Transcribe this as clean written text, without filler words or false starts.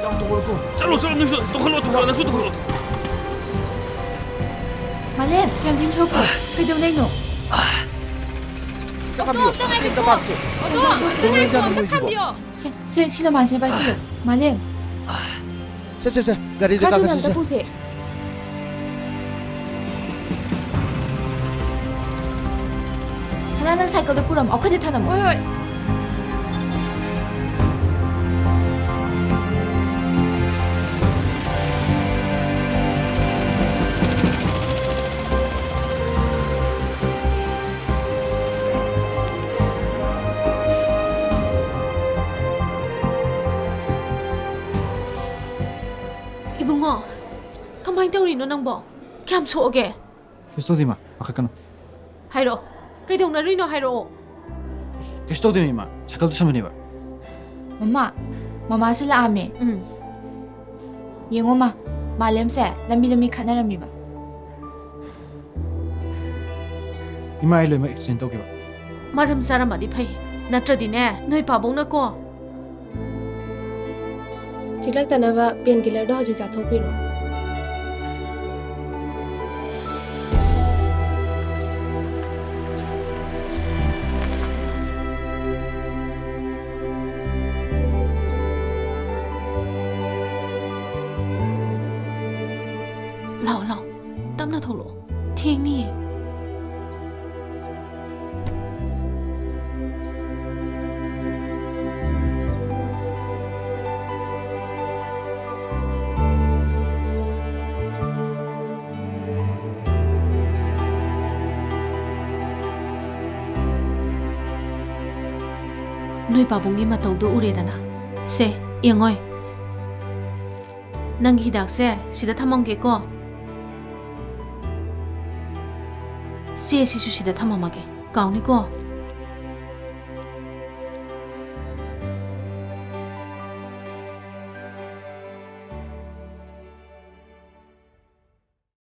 चलो चलो नहीं तो खलो तो खलो तो खलो Malem, yang din shop. Kaidaw na ino. Sila man sabay sila. Malem. Gari Kato dekat nang kasi. tapos eh. Sana nang cycle to puram. Ako di tanam. Oy oy. 이봉아, 가만히 떠오르는 낭보. 감소하게. Kestotima, makakano. 하이로. 그이동 나리노 하이로. Kestotima, sakal to sa maniba. Mama sila ame. Yung uma, malem sa, lami-lami ka na rami ba? Ima ay ma explain to kiba. 마름 사람 어디 파이. 나트라디네. 너희 바봉나고. चिल्लकतनबा पेनकिलर दो हजिक जाथोपिरो लाओ तब ना थोलो ठीक नहीं है 너희 바봉이 마토도 우레다나 세 영어이 낭기 히닥세 시다 탐험게고 시에시슈 시다 탐험하게 가오니고